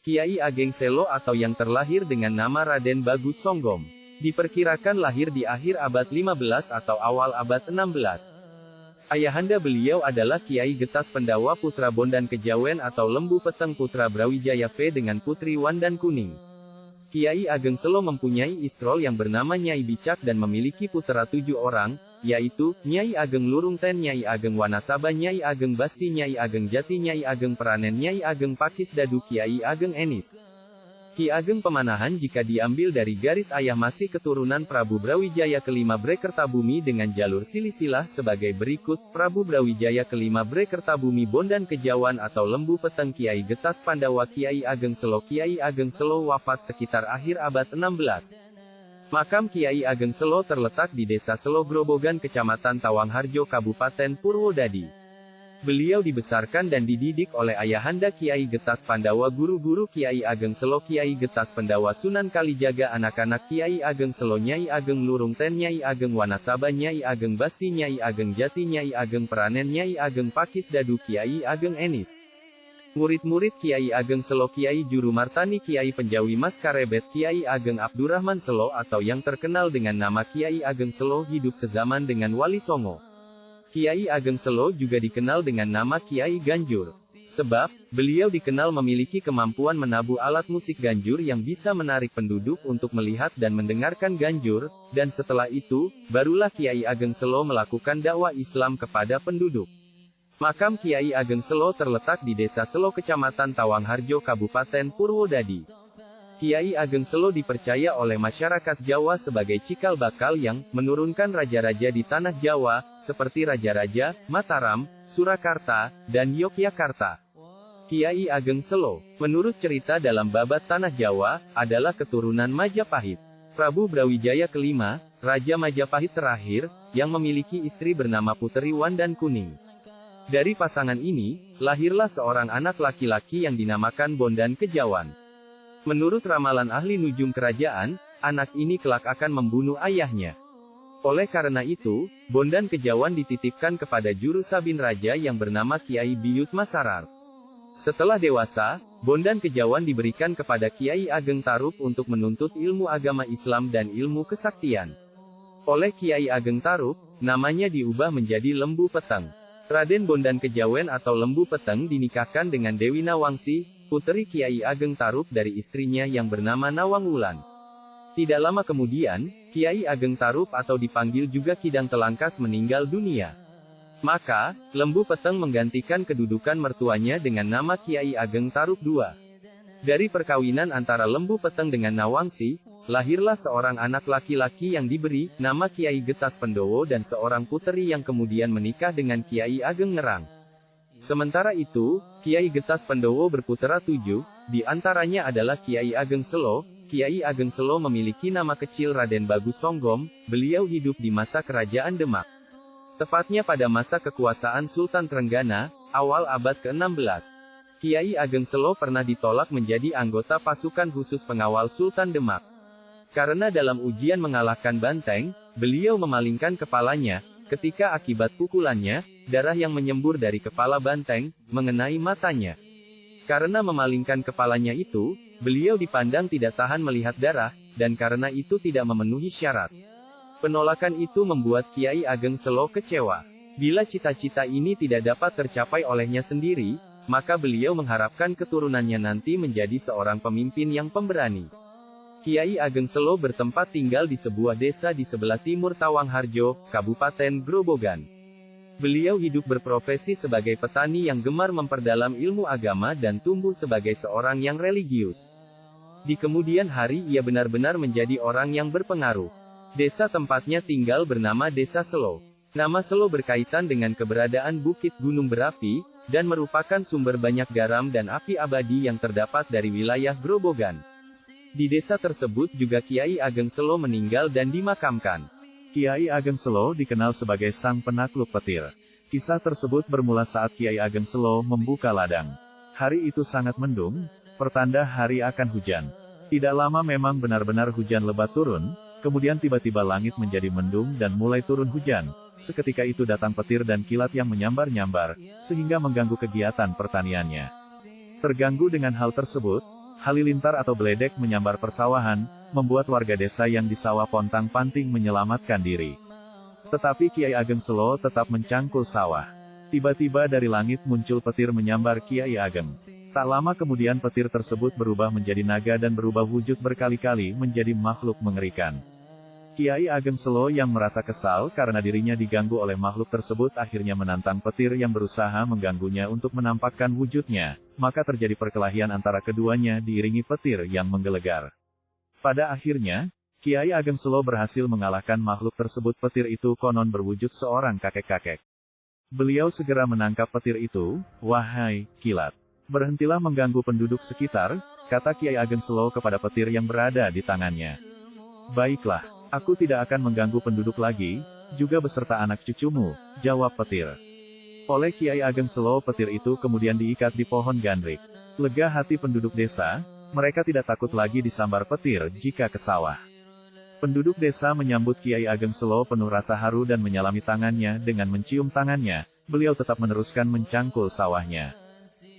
Kiai Ageng Selo atau yang terlahir dengan nama Raden Bagus Songgom. Diperkirakan lahir di akhir abad 15 atau awal abad 16. Ayahanda beliau adalah Kiai Getas Pendawa putra Bondan Kejawen atau Lembu Peteng putra Brawijaya P dengan putri Wandan Kuning. Kiai Ageng Selo mempunyai istrol yang bernama Nyai Bicak dan memiliki putra 7 orang, yaitu, Nyai Ageng Lurung Ten, Nyai Ageng Wanasaba, Nyai Ageng Basti, Nyai Ageng Jati, Nyai Ageng Peranen, Nyai Ageng Pakis Dadu, Kiai Ageng Enis. Ki Ageng Pemanahan jika diambil dari garis ayah masih keturunan Prabu Brawijaya kelima Bre Kertabumi dengan jalur silsilah sebagai berikut, Prabu Brawijaya kelima Bre Kertabumi Bondan Kejawan atau Lembu Peteng Kiai Getas Pandawa Kiai Ageng Selo. Kiai Ageng Selo wafat sekitar akhir abad 16. Makam Kiai Ageng Selo terletak di Desa Selo Grobogan Kecamatan Tawangharjo Kabupaten Purwodadi. Beliau dibesarkan dan dididik oleh ayahanda Kiai Getas Pandawa. Guru-guru Kiai Ageng Selo: Kiai Getas Pendawa Sunan Kalijaga. Anak-anak Kiai Ageng Selo: Nyai Ageng Lurung Ten, Nyai Ageng Wanasaba, Nyai Ageng Basti, Nyai Ageng Jati, Nyai Ageng Peranen, Nyai Ageng Pakis Dadu, Kiai Ageng Enis. Murid-murid Kiai Ageng Selo: Kiai Juru Martani, Kiai Penjawi Mas Karebet, Kiai Ageng Abdurrahman Selo atau yang terkenal dengan nama Kiai Ageng Selo, hidup sezaman dengan Wali Songo. Kiai Ageng Selo juga dikenal dengan nama Kiai Ganjur. Sebab, beliau dikenal memiliki kemampuan menabuh alat musik ganjur yang bisa menarik penduduk untuk melihat dan mendengarkan ganjur, dan setelah itu, barulah Kiai Ageng Selo melakukan dakwah Islam kepada penduduk. Makam Kiai Ageng Selo terletak di Desa Selo Kecamatan Tawangharjo Kabupaten Purwodadi. Kiai Ageng Selo dipercaya oleh masyarakat Jawa sebagai cikal bakal yang menurunkan raja-raja di tanah Jawa, seperti Raja-Raja, Mataram, Surakarta, dan Yogyakarta. Kiai Ageng Selo, menurut cerita dalam babat Tanah Jawa, adalah keturunan Majapahit. Prabu Brawijaya kelima, Raja Majapahit terakhir, yang memiliki istri bernama Puteri Wandan Kuning. Dari pasangan ini, lahirlah seorang anak laki-laki yang dinamakan Bondan Kejawan. Menurut ramalan ahli nujum kerajaan, anak ini kelak akan membunuh ayahnya. Oleh karena itu, Bondan Kejawan dititipkan kepada juru sabin raja yang bernama Kiai Biyut Masarar. Setelah dewasa, Bondan Kejawan diberikan kepada Kiai Ageng Tarup untuk menuntut ilmu agama Islam dan ilmu kesaktian. Oleh Kiai Ageng Tarup, namanya diubah menjadi Lembu Peteng. Raden Bondan Kejawen atau Lembu Peteng dinikahkan dengan Dewi Nawangsi, puteri Kiai Ageng Tarup dari istrinya yang bernama Nawang Wulan. Tidak lama kemudian, Kiai Ageng Tarup atau dipanggil juga Kidang Telangkas meninggal dunia. Maka, Lembu Peteng menggantikan kedudukan mertuanya dengan nama Kiai Ageng Tarup II. Dari perkawinan antara Lembu Peteng dengan Nawangsi, lahirlah seorang anak laki-laki yang diberi nama Kiai Getas Pendowo dan seorang puteri yang kemudian menikah dengan Kiai Ageng Ngerang. Sementara itu, Kiai Getas Pendowo berputera 7, di antaranya adalah Kiai Ageng Selo. Kiai Ageng Selo memiliki nama kecil Raden Bagus Songgom. Beliau hidup di masa kerajaan Demak. Tepatnya pada masa kekuasaan Sultan Trenggana, awal abad ke-16. Kiai Ageng Selo pernah ditolak menjadi anggota pasukan khusus pengawal Sultan Demak. Karena dalam ujian mengalahkan Banteng, beliau memalingkan kepalanya. Ketika akibat pukulannya, darah yang menyembur dari kepala Banteng, mengenai matanya. Karena memalingkan kepalanya itu, beliau dipandang tidak tahan melihat darah, dan karena itu tidak memenuhi syarat. Penolakan itu membuat Kiai Ageng Selo kecewa. Bila cita-cita ini tidak dapat tercapai olehnya sendiri, maka beliau mengharapkan keturunannya nanti menjadi seorang pemimpin yang pemberani. Kiai Ageng Selo bertempat tinggal di sebuah desa di sebelah timur Tawangharjo, Kabupaten Grobogan. Beliau hidup berprofesi sebagai petani yang gemar memperdalam ilmu agama dan tumbuh sebagai seorang yang religius. Di kemudian hari ia benar-benar menjadi orang yang berpengaruh. Desa tempatnya tinggal bernama Desa Selo. Nama Selo berkaitan dengan keberadaan bukit gunung berapi, dan merupakan sumber banyak garam dan api abadi yang terdapat dari wilayah Grobogan. Di desa tersebut juga Kiai Ageng Selo meninggal dan dimakamkan. Kiai Ageng Selo dikenal sebagai sang penakluk petir. Kisah tersebut bermula saat Kiai Ageng Selo membuka ladang. Hari itu sangat mendung, pertanda hari akan hujan. Tidak lama memang benar-benar hujan lebat turun, kemudian tiba-tiba langit menjadi mendung dan mulai turun hujan. Seketika itu datang petir dan kilat yang menyambar-nyambar, sehingga mengganggu kegiatan pertaniannya. Terganggu dengan hal tersebut, Halilintar atau beledek menyambar persawahan, membuat warga desa yang di sawah pontang-panting menyelamatkan diri. Tetapi Kiai Ageng Selo tetap mencangkul sawah. Tiba-tiba dari langit muncul petir menyambar Kiai Ageng. Tak lama kemudian petir tersebut berubah menjadi naga dan berubah wujud berkali-kali menjadi makhluk mengerikan. Kiai Ageng Selo yang merasa kesal karena dirinya diganggu oleh makhluk tersebut akhirnya menantang petir yang berusaha mengganggunya untuk menampakkan wujudnya, maka terjadi perkelahian antara keduanya diiringi petir yang menggelegar. Pada akhirnya, Kiai Ageng Selo berhasil mengalahkan makhluk tersebut. Petir itu konon berwujud seorang kakek-kakek. Beliau segera menangkap petir itu, "Wahai kilat, berhentilah mengganggu penduduk sekitar," kata Kiai Ageng Selo kepada petir yang berada di tangannya. "Baiklah. Aku tidak akan mengganggu penduduk lagi, juga beserta anak cucumu," jawab petir. Oleh Kiai Ageng Selo, petir itu kemudian diikat di pohon gandrik. Lega hati penduduk desa, mereka tidak takut lagi disambar petir jika ke sawah. Penduduk desa menyambut Kiai Ageng Selo penuh rasa haru dan menyalami tangannya dengan mencium tangannya. Beliau tetap meneruskan mencangkul sawahnya.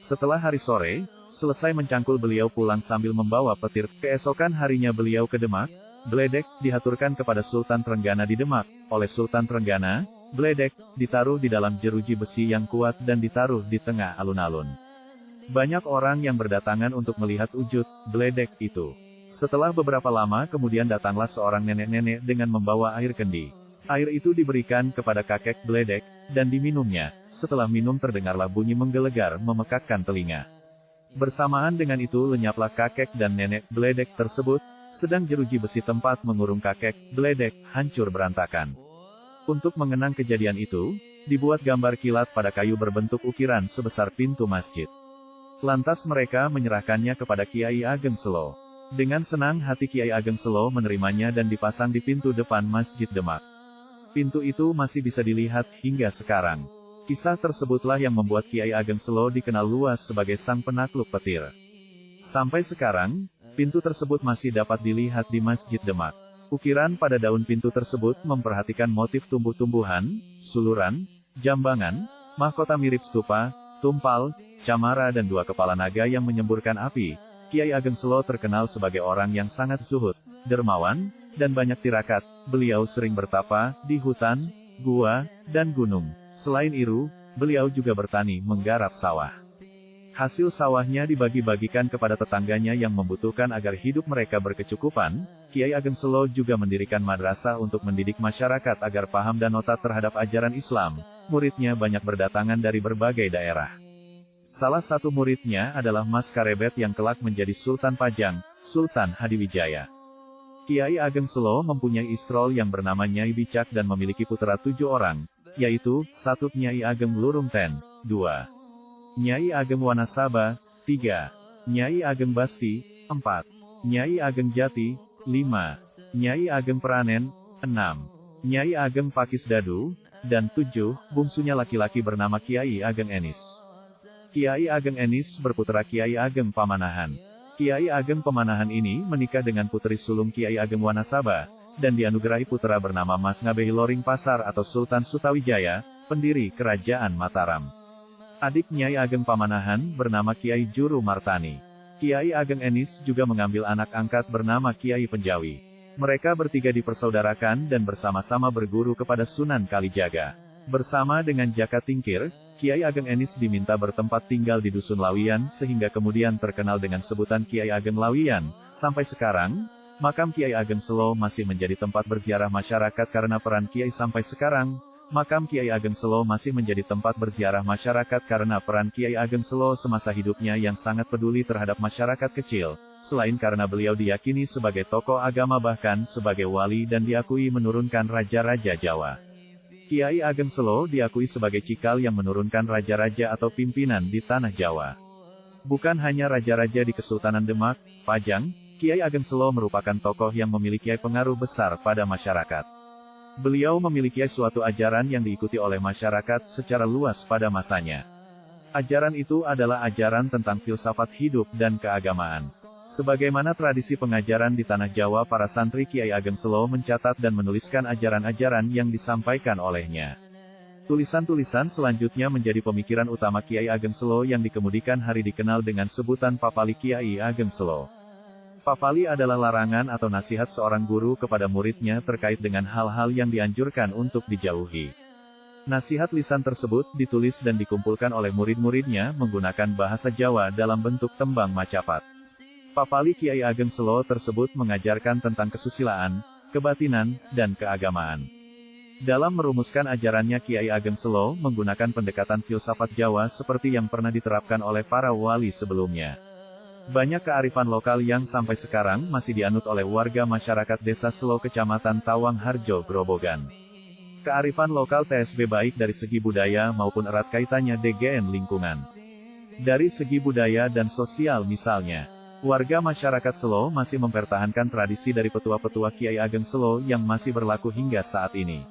Setelah hari sore, selesai mencangkul, beliau pulang sambil membawa petir. Keesokan harinya beliau ke Demak. Beledek dihaturkan kepada Sultan Trenggana di Demak. Oleh Sultan Trenggana, beledek ditaruh di dalam jeruji besi yang kuat dan ditaruh di tengah alun-alun. Banyak orang yang berdatangan untuk melihat wujud beledek itu. Setelah beberapa lama kemudian datanglah seorang nenek-nenek dengan membawa air kendi. Air itu diberikan kepada kakek beledek, dan diminumnya. Setelah minum terdengarlah bunyi menggelegar memekakkan telinga. Bersamaan dengan itu lenyaplah kakek dan nenek beledek tersebut. Sedang jeruji besi tempat mengurung kakek beledek hancur berantakan. Untuk mengenang kejadian itu, dibuat gambar kilat pada kayu berbentuk ukiran sebesar pintu masjid. Lantas mereka menyerahkannya kepada Kiai Ageng Selo. Dengan senang hati Kiai Ageng Selo menerimanya dan dipasang di pintu depan Masjid Demak. Pintu itu masih bisa dilihat hingga sekarang. Kisah tersebutlah yang membuat Kiai Ageng Selo dikenal luas sebagai sang penakluk petir. Sampai sekarang, pintu tersebut masih dapat dilihat di Masjid Demak. Ukiran pada daun pintu tersebut memperhatikan motif tumbuh-tumbuhan, suluran, jambangan, mahkota mirip stupa, tumpal, camara dan dua kepala naga yang menyemburkan api. Kiai Ageng Selo terkenal sebagai orang yang sangat zuhud, dermawan, dan banyak tirakat. Beliau sering bertapa di hutan, gua, dan gunung. Selain itu, beliau juga bertani menggarap sawah. Hasil sawahnya dibagi-bagikan kepada tetangganya yang membutuhkan agar hidup mereka berkecukupan. Kiai Ageng Selo juga mendirikan madrasah untuk mendidik masyarakat agar paham dan otak terhadap ajaran Islam. Muridnya banyak berdatangan dari berbagai daerah. Salah satu muridnya adalah Mas Karebet yang kelak menjadi Sultan Pajang, Sultan Hadiwijaya. Kiai Ageng Selo mempunyai istrol yang bernama Nyai Bicak dan memiliki putra 7 orang, yaitu, 1 Nyai Ageng Lurung Ten, 2. Nyai Ageng Wanasaba, 3. Nyai Ageng Basti, 4. Nyai Ageng Jati, 5. Nyai Ageng Pranen, 6. Nyai Ageng Pakis Dadu, dan 7, bungsunya laki-laki bernama Kiai Ageng Enis. Kiai Ageng Enis berputra Kiai Ageng Pamanahan. Kiai Ageng Pamanahan ini menikah dengan putri sulung Kiai Ageng Wanasaba, dan dianugerahi putra bernama Mas Ngabehi Loring Pasar atau Sultan Sutawijaya, pendiri Kerajaan Mataram. Adik Nyai Ageng Pamanahan bernama Kiai Juru Martani. Kiai Ageng Enis juga mengambil anak angkat bernama Kiai Penjawi. Mereka bertiga dipersaudarakan dan bersama-sama berguru kepada Sunan Kalijaga. Bersama dengan Jaka Tingkir, Kiai Ageng Enis diminta bertempat tinggal di Dusun Lawian sehingga kemudian terkenal dengan sebutan Kiai Ageng Lawian. Sampai sekarang, makam Kiai Ageng Selo masih menjadi tempat berziarah masyarakat karena peran Kiai. Sampai sekarang, makam Kiai Ageng Selo masih menjadi tempat berziarah masyarakat karena peran Kiai Ageng Selo semasa hidupnya yang sangat peduli terhadap masyarakat kecil. Selain karena beliau diyakini sebagai tokoh agama bahkan sebagai wali dan diakui menurunkan raja-raja Jawa. Kiai Ageng Selo diakui sebagai cikal yang menurunkan raja-raja atau pimpinan di tanah Jawa. Bukan hanya raja-raja di Kesultanan Demak, Pajang, Kiai Ageng Selo merupakan tokoh yang memiliki pengaruh besar pada masyarakat. Beliau memiliki suatu ajaran yang diikuti oleh masyarakat secara luas pada masanya. Ajaran itu adalah ajaran tentang filsafat hidup dan keagamaan. Sebagaimana tradisi pengajaran di tanah Jawa, para santri Kiai Ageng Selo mencatat dan menuliskan ajaran-ajaran yang disampaikan olehnya. Tulisan-tulisan selanjutnya menjadi pemikiran utama Kiai Ageng Selo yang di kemudian hari dikenal dengan sebutan Papali Kiai Ageng Selo. Papali adalah larangan atau nasihat seorang guru kepada muridnya terkait dengan hal-hal yang dianjurkan untuk dijauhi. Nasihat lisan tersebut ditulis dan dikumpulkan oleh murid-muridnya menggunakan bahasa Jawa dalam bentuk tembang macapat. Papali Kiai Ageng Selo tersebut mengajarkan tentang kesusilaan, kebatinan, dan keagamaan. Dalam merumuskan ajarannya, Kiai Ageng Selo menggunakan pendekatan filsafat Jawa seperti yang pernah diterapkan oleh para wali sebelumnya. Banyak kearifan lokal yang sampai sekarang masih dianut oleh warga masyarakat Desa Selo Kecamatan Tawang Harjo, Grobogan. Kearifan lokal TSB baik dari segi budaya maupun erat kaitannya DGN lingkungan. Dari segi budaya dan sosial misalnya, warga masyarakat Selo masih mempertahankan tradisi dari petua-petua Kiai Ageng Selo yang masih berlaku hingga saat ini.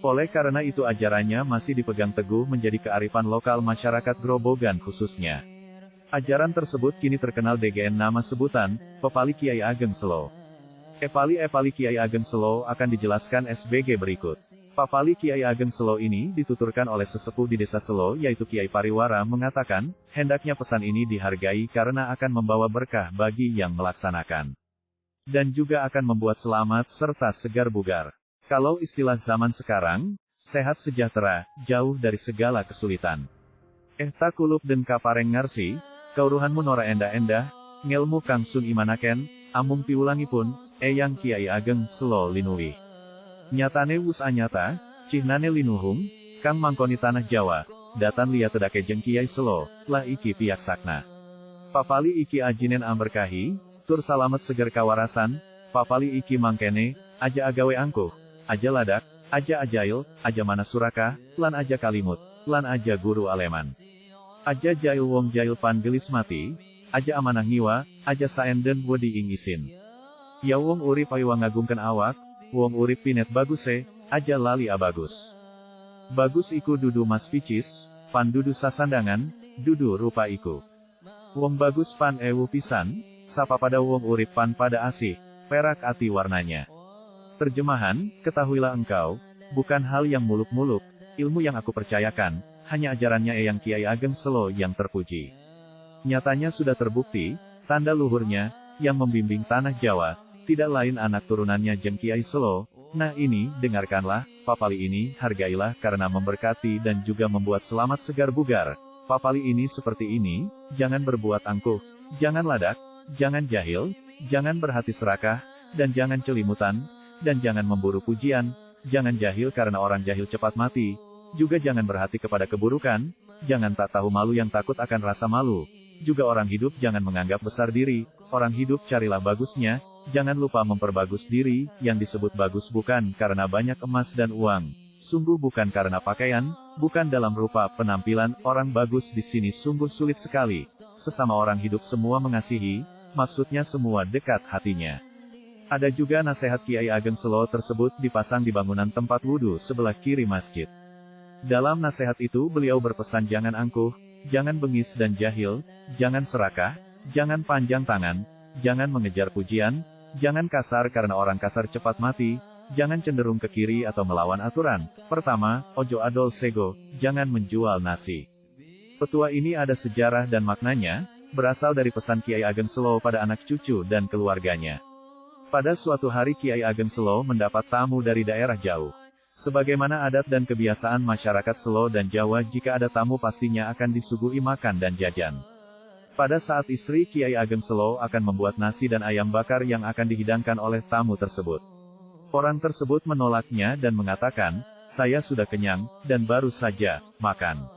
Oleh karena itu ajarannya masih dipegang teguh menjadi kearifan lokal masyarakat Grobogan khususnya. Ajaran tersebut kini terkenal DGN nama sebutan, Papali Kiai Ageng Selo. Epali Kiai Ageng Selo akan dijelaskan SBG berikut. Papali Kiai Ageng Selo ini dituturkan oleh sesepuh di Desa Selo yaitu Kiai Pariwara mengatakan, hendaknya pesan ini dihargai karena akan membawa berkah bagi yang melaksanakan. Dan juga akan membuat selamat serta segar bugar. Kalau istilah zaman sekarang, sehat sejahtera, jauh dari segala kesulitan. Ehta kulup den kapareng ngarsi, kauruhanmu nora endah-endah, ngelmu kang sun imanaken, amung piulangipun, eyang Kiai Ageng Selo linuwi. Nyatane wus anyata, cihnane linuhung, kang mangkoni tanah Jawa, datan liat tedake jeng Kiai Selo, lah iki piyaksakna. Papali iki ajinen amberkahi, tur salamet seger kawarasan, papali iki mangkene, aja agawe angkuh, aja ladak, aja ajail, aja mana suraka, lan aja kalimut, lan aja guru aleman. Aja jail wong jail pan gelis mati, aja amanah ngiwa, aja saenden wedi ing isin. Ya wong urip ayo ngagungken awak, wong urip pinet baguse, aja lali abagus. Bagus iku dudu mas picis, pan dudu sasandangan, dudu rupa iku. Wong bagus pan ewu pisan, sapa pada wong urip pan pada asih, perak ati warnanya. Terjemahan, ketahuilah engkau, bukan hal yang muluk-muluk, ilmu yang aku percayakan, hanya ajarannya Eyang Kiai Ageng Selo yang terpuji. Nyatanya sudah terbukti, tanda luhurnya, yang membimbing tanah Jawa, tidak lain anak turunannya Jeng Kiai Selo. Nah ini, dengarkanlah, Papali ini, hargailah karena memberkati dan juga membuat selamat segar bugar. Papali ini seperti ini, jangan berbuat angkuh, jangan ladak, jangan jahil, jangan berhati serakah, dan jangan celimutan, dan jangan memburu pujian, jangan jahil karena orang jahil cepat mati, juga jangan berhati kepada keburukan, jangan tak tahu malu yang takut akan rasa malu, juga orang hidup jangan menganggap besar diri, orang hidup carilah bagusnya, jangan lupa memperbagus diri, yang disebut bagus bukan karena banyak emas dan uang, sungguh bukan karena pakaian, bukan dalam rupa penampilan, orang bagus di sini sungguh sulit sekali, sesama orang hidup semua mengasihi, maksudnya semua dekat hatinya. Ada juga nasihat Kiai Ageng Selo tersebut dipasang di bangunan tempat wudhu sebelah kiri masjid. Dalam nasihat itu beliau berpesan jangan angkuh, jangan bengis dan jahil, jangan serakah, jangan panjang tangan, jangan mengejar pujian, jangan kasar karena orang kasar cepat mati, jangan cenderung ke kiri atau melawan aturan. Pertama, ojo adol sego, jangan menjual nasi. Petua ini ada sejarah dan maknanya, berasal dari pesan Kiai Ageng Selo pada anak cucu dan keluarganya. Pada suatu hari Kiai Ageng Selo mendapat tamu dari daerah jauh. Sebagaimana adat dan kebiasaan masyarakat Selo dan Jawa, jika ada tamu pastinya akan disuguhi makan dan jajan. Pada saat istri Kiai Ageng Selo akan membuat nasi dan ayam bakar yang akan dihidangkan oleh tamu tersebut. Orang tersebut menolaknya dan mengatakan, saya sudah kenyang, dan baru saja makan.